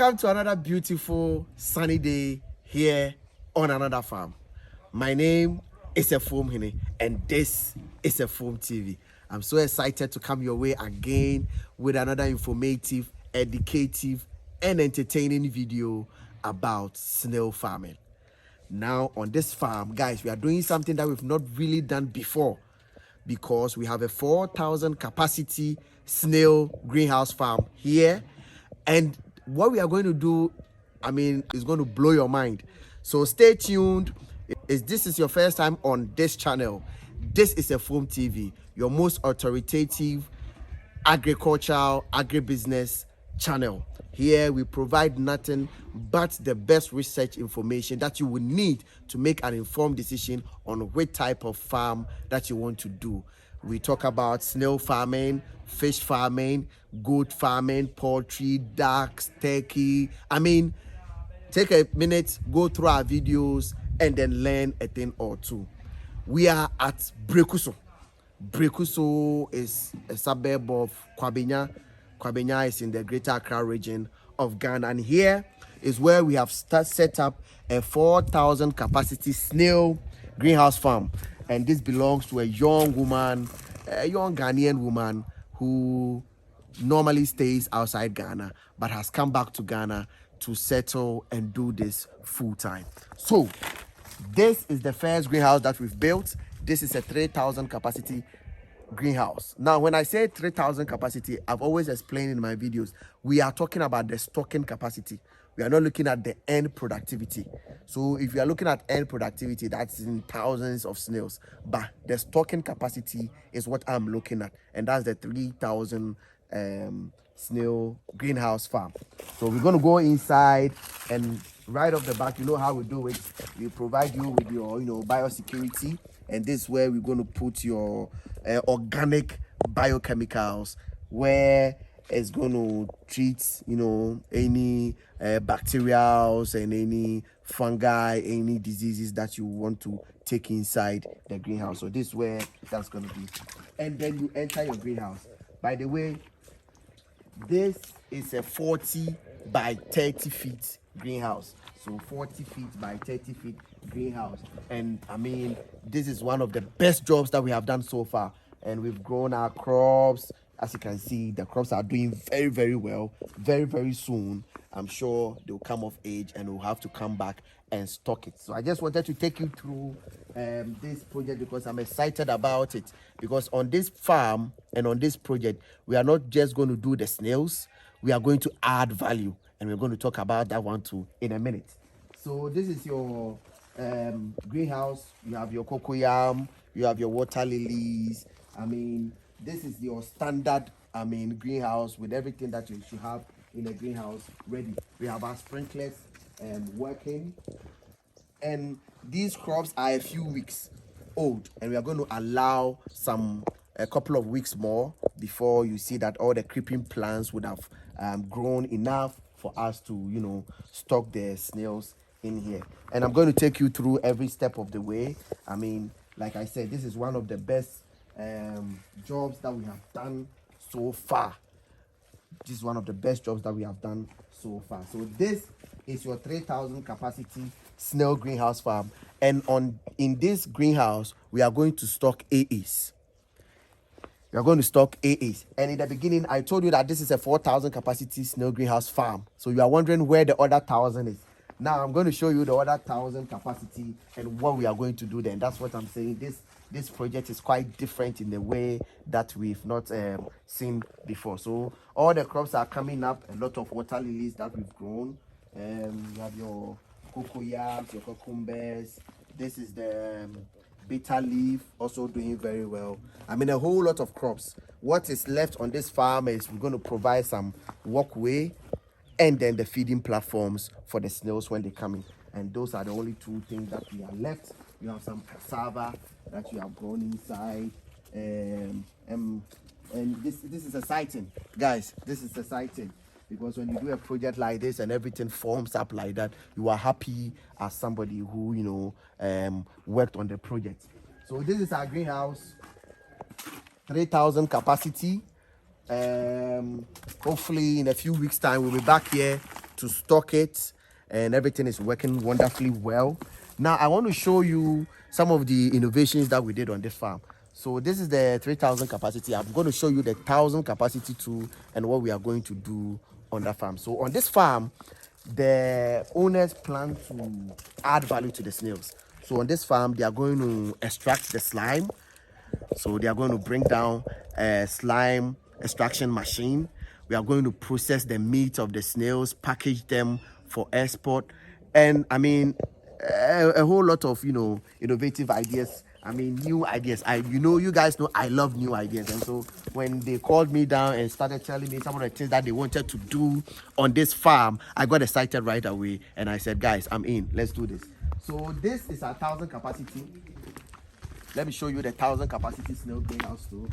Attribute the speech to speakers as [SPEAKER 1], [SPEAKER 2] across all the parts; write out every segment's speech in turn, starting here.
[SPEAKER 1] Welcome to another beautiful sunny day here on another farm. My name is Efom Hine and this is Efom TV. I'm so excited to come your way again with another informative, educative and entertaining video about snail farming. Now on this farm, guys, we are doing something that we've not really done before because we have a 4,000 capacity snail greenhouse farm here, and what we are going to do, is going to blow your mind. So stay tuned. If this is your first time on this channel, this is Efom TV, your most authoritative agricultural agribusiness channel. Here we provide nothing but the best research information that you will need to make an informed decision on which type of farm that you want to do. We talk about snail farming, fish farming, goat farming, poultry, ducks, turkey. Take a minute, go through our videos and then learn a thing or two. We are at Brekuso. Brekuso is a suburb of Kwabenya. Kwabenya is in the Greater Accra region of Ghana, and here is where we have set up a 4,000 capacity snail greenhouse farm. And this belongs to a young woman, a young Ghanaian woman who normally stays outside Ghana but has come back to Ghana to settle and do this full time. So this is the first greenhouse that we've built. This is a 3,000 capacity greenhouse. Now, when I say 3,000 capacity, I've always explained in my videos, we are talking about the stocking capacity. We are not looking at the end productivity. So if you are looking at end productivity, that's in thousands of snails. But the stocking capacity is what I'm looking at. And that's the 3,000 snail greenhouse farm. So we're going to go inside, and right off the bat, you know how we do it. We provide you with your biosecurity, and this is where we're going to put your organic biochemicals, where it's going to treat any bacterials and any fungi, any diseases that you want to take inside the greenhouse. So this is where that's going to be. And then you enter your greenhouse. By the way, this is a 40 by 30 feet greenhouse. So 40 feet by 30 feet greenhouse. And this is one of the best jobs that we have done so far. And we've grown our crops. As you can see, the crops are doing very, very well. Very, very soon, I'm sure they'll come of age and we'll have to come back and stock it. So I just wanted to take you through this project because I'm excited about it. Because on this farm and on this project, we are not just going to do the snails. We are going to add value. And we're going to talk about that one too in a minute. So this is your greenhouse. You have your cocoyam. You have your water lilies. This is your standard greenhouse with everything that you should have in a greenhouse ready. We have our sprinklers working, and these crops are a few weeks old, and we are going to allow a couple of weeks more before you see that all the creeping plants would have grown enough for us to stock the snails in here. And I'm going to take you through every step of the way. Like I said, this is one of the best jobs that we have done so far. This is one of the best jobs that we have done so far. So this is your 3,000 capacity snail greenhouse farm, and in this greenhouse we are going to stock AAs. We are going to stock AAs. And in the beginning, I told you that this is a 4,000 capacity snail greenhouse farm. So you are wondering where the other 1,000 is. Now I'm going to show you the other 1,000 capacity and what we are going to do then. That's what I'm saying. This project is quite different in the way that we've not seen before. So all the crops are coming up. A lot of water lilies that we've grown. You have your cocoyams, your cucumbers. This is the bitter leaf, also doing very well. A whole lot of crops. What is left on this farm is we're going to provide some walkway and then the feeding platforms for the snails when they come in. And those are the only two things that we are left. You have some cassava that you have grown inside. And this is exciting, guys. This is exciting because when you do a project like this and everything forms up like that, you are happy as somebody who worked on the project. So this is our greenhouse, 3,000 capacity. Hopefully in a few weeks time we'll be back here to stock it, and everything is working wonderfully well. Now I want to show you some of the innovations that we did on this farm. So this is the 3,000 capacity. I'm going to show you the 1,000 capacity too, and what we are going to do on that farm. So on this farm, the owners plan to add value to the snails. So on this farm, they are going to extract the slime. So they are going to bring down a slime extraction machine. We are going to process the meat of the snails, package them for export, and I mean a whole lot of innovative ideas. I mean new ideas. You guys know I love new ideas, and so when they called me down and started telling me some of the things that they wanted to do on this farm, I got excited right away, and I said, guys, I'm in. Let's do this. So this is 1,000 capacity. Let me show you the 1,000 capacity snail greenhouse too.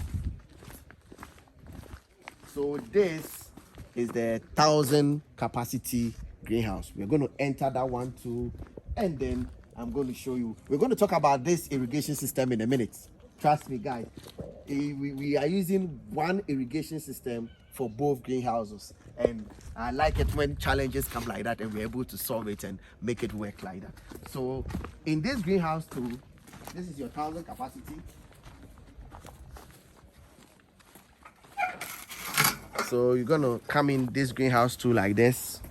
[SPEAKER 1] So this is the 1,000 capacity greenhouse. We're going to enter that one too, and then I'm going to show you. We're going to talk about this irrigation system in a minute. Trust me, guys. We are using one irrigation system for both greenhouses, and I like it when challenges come like that and we're able to solve it and make it work like that. So in this greenhouse too, this is your 1,000 capacity. So you're gonna come in this greenhouse too like this,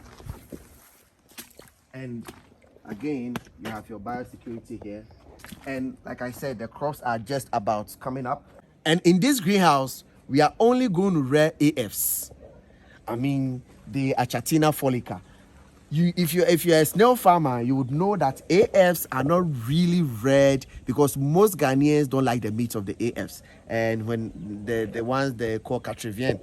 [SPEAKER 1] and again you have your biosecurity here, and like I said, the crops are just about coming up. And in this greenhouse we are only going to rear AFs. I mean the Achatina folica. If you're a snail farmer, you would know that AFs are not really reared because most Ghanaians don't like the meat of the AFs, and when the ones they call Catrivian.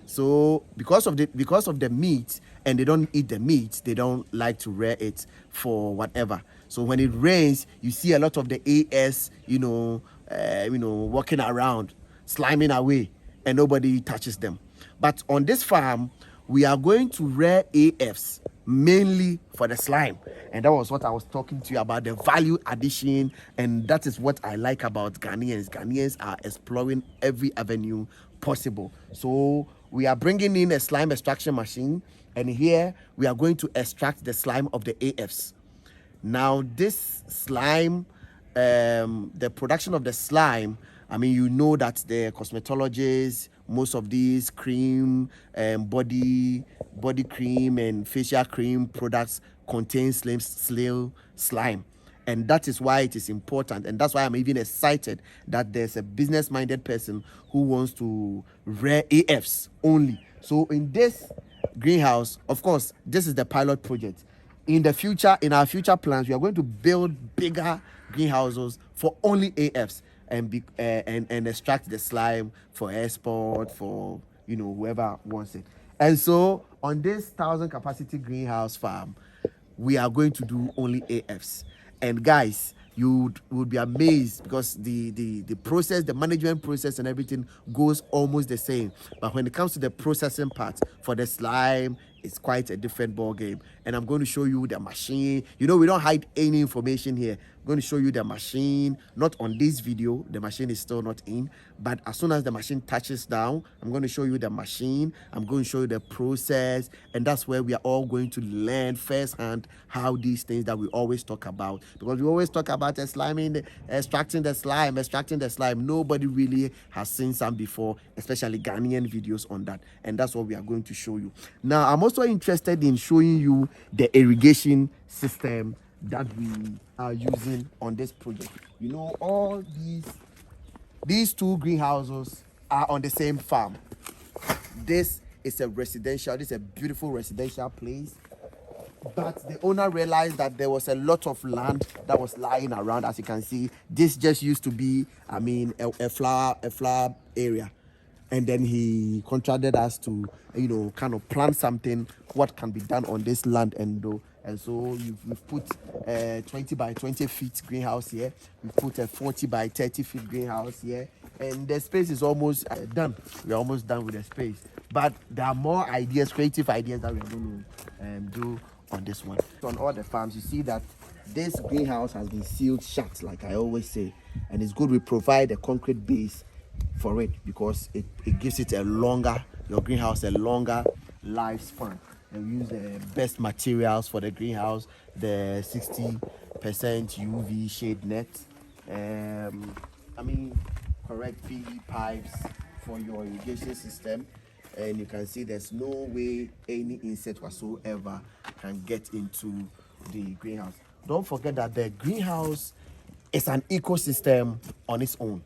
[SPEAKER 1] So because of the meat, and they don't eat the meat, they don't like to rear it for whatever. So when it rains, you see a lot of the AS, walking around, sliming away, and nobody touches them. But on this farm, we are going to rear AFs mainly for the slime, and that was what I was talking to you about, the value addition. And that is what I like about Ghanaians are exploring every avenue possible. So we are bringing in a slime extraction machine, and here we are going to extract the slime of the AFs. Now this slime, the production of the slime, I mean, you know that the cosmetologists, most of these cream, body cream and facial cream products contain snail slime. And that is why it is important, and that's why I'm even excited that there's a business-minded person who wants to rear AFs only. So in this greenhouse, of course, this is the pilot project. In the future, in our future plans, we are going to build bigger greenhouses for only AFs, and extract the slime for export, for whoever wants it. And so on this 1,000 capacity greenhouse farm, we are going to do only AFs. And guys, you would be amazed because the process, the management process and everything goes almost the same. But when it comes to the processing part for the slime, it's quite a different ball game. And I'm going to show you the machine. We don't hide any information here. I'm going to show you the machine, not on this video. The machine is still not in, but as soon as the machine touches down, I'm going to show you the machine. I'm going to show you the process, and that's where we are all going to learn firsthand how these things that we always talk about, because we always talk about extracting the slime. Nobody really has seen some before, especially Ghanaian videos on that, and that's what we are going to show you. Now, I'm also interested in showing you the irrigation system that we are using on this project. All these two greenhouses are on the same farm. This is a beautiful residential place, but the owner realized that there was a lot of land that was lying around. As you can see, this just used to be, a flower area. And then he contracted us to, kind of plan something, what can be done on this land. And so we've put a 20 by 20 feet greenhouse here. We've put a 40 by 30 feet greenhouse here. And the space is almost done. We're almost done with the space. But there are more ideas, creative ideas that we're going to do on this one. On all the farms, you see that this greenhouse has been sealed shut, like I always say. And it's good we provide a concrete base for it, because it gives it your greenhouse a longer lifespan. and we use the best materials for the greenhouse, the 60% UV shade net. I mean, correct PE pipes for your irrigation system, and you can see there's no way any insect whatsoever can get into the greenhouse. Don't forget that the greenhouse is an ecosystem on its own.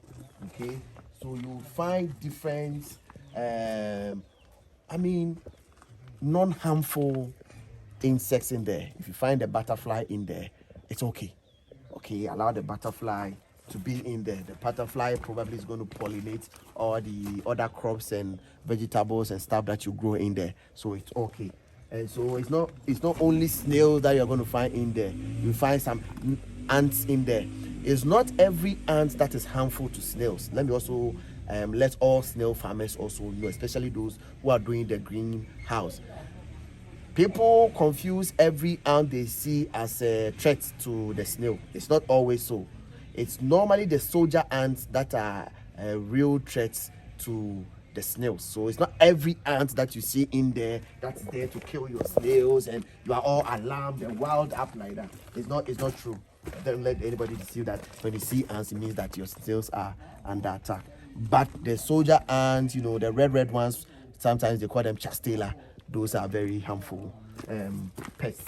[SPEAKER 1] Okay, so you'll find different I mean non-harmful insects in there. If you find a butterfly in there, it's okay. Okay, allow the butterfly to be in there. The butterfly probably is going to pollinate all the other crops and vegetables and stuff that you grow in there, so it's okay. And so it's not only snails that you're going to find in there. You find some ants in there. It's not every ant that is harmful to snails. Let me also let all snail farmers also know, especially those who are doing the greenhouse. People confuse every ant they see as a threat to the snail. It's not always so. It's normally the soldier ants that are real threats to the snails. So it's not every ant that you see in there that's there to kill your snails and you are all alarmed and wild up like that. It's not true. Don't let anybody deceive that when you see ants, it means that your snails are under attack. But the soldier ants, the red ones, sometimes they call them chastela. Those are very harmful pests.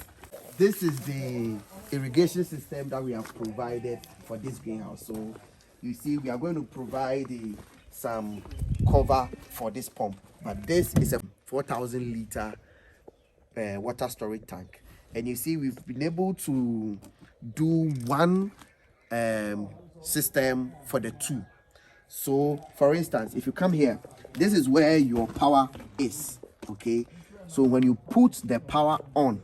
[SPEAKER 1] This is the irrigation system that we have provided for this greenhouse. So you see, we are going to provide some cover for this pump, but this is a 4,000 liter water storage tank, and you see we've been able to do one system for the two. So for instance, if you come here, this is where your power is. Okay, so when you put the power on,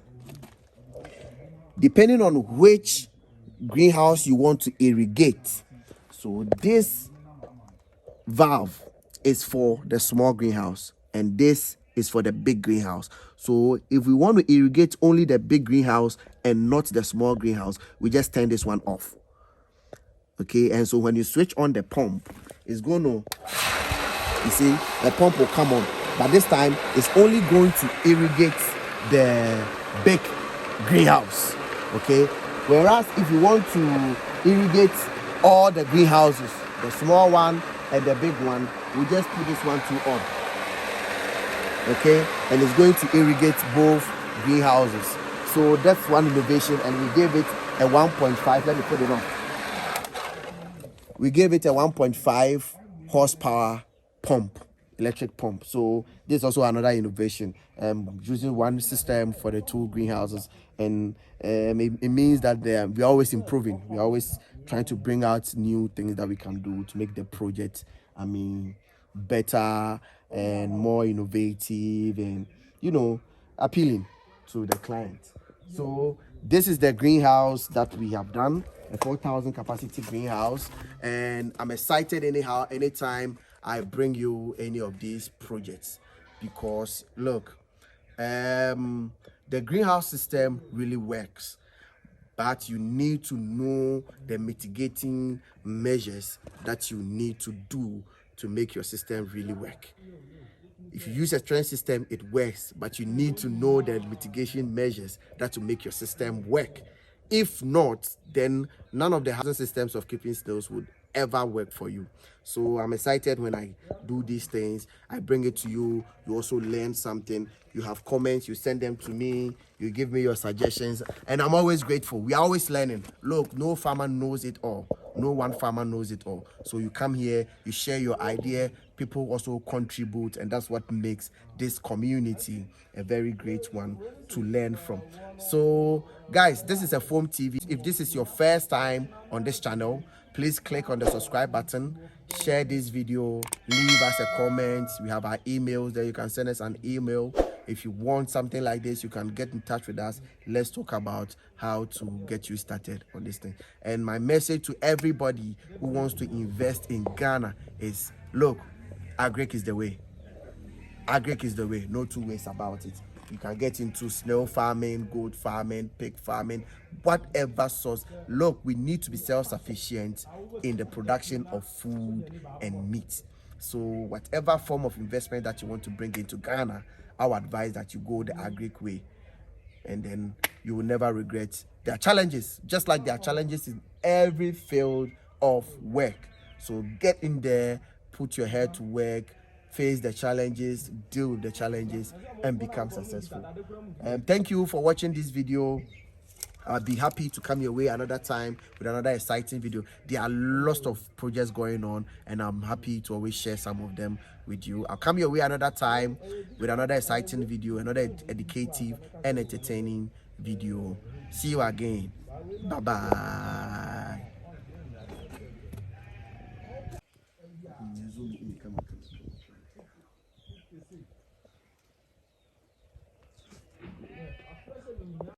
[SPEAKER 1] depending on which greenhouse you want to irrigate, so this valve is for the small greenhouse and this is for the big greenhouse. So if we want to irrigate only the big greenhouse and not the small greenhouse, we just turn this one off. Okay, and so when you switch on the pump, it's going to, you see, the pump will come on, but this time it's only going to irrigate the big greenhouse. Okay, whereas if you want to irrigate all the greenhouses, the small one and the big one, we just put this one too on. Okay, and it's going to irrigate both greenhouses. So that's one innovation, and we gave it a 1.5. Let me put it on. We gave it a 1.5 horsepower pump, electric pump. So this is also another innovation. Using one system for the two greenhouses, and it means that we're always improving. We're always trying to bring out new things that we can do to make the project, better and more innovative and appealing to the client. So this is the greenhouse that we have done, a 4,000 capacity greenhouse, and I'm excited anytime I bring you any of these projects, because look, the greenhouse system really works, but you need to know the mitigating measures that you need to do to make your system really work. If you use a trend system, it works, but you need to know the mitigation measures that will make your system work. If not, then none of the housing systems of keeping snails would ever work for you. So I'm excited when I do these things. I bring it to you. You also learn something. You have comments, you send them to me, you give me your suggestions, and I'm always grateful. We are always learning. Look, no farmer knows it all. No one farmer knows it all. So you come here, you share your idea, people also contribute, and that's what makes this community a very great one to learn from. So guys, this is a Foam TV. If this is your first time on this channel, please click on the subscribe button, share this video, leave us a comment. We have our emails there. You can send us an email. If you want something like this, you can get in touch with us. Let's talk about how to get you started on this thing. And my message to everybody who wants to invest in Ghana is, look, agric is the way. Agric is the way. No two ways about it. You can get into snail farming, goat farming, pig farming, whatever source. Look, we need to be self-sufficient in the production of food and meat. So whatever form of investment that you want to bring into Ghana, I would advise that you go the agric way, and then you will never regret. There are challenges, just like there are challenges in every field of work. So get in there, put your head to work, face the challenges, deal with the challenges, and become successful. Thank you for watching this video. I'll be happy to come your way another time with another exciting video. There are lots of projects going on, and I'm happy to always share some of them with you. I'll come your way another time with another exciting video, another educative and entertaining video. See you again. Bye bye.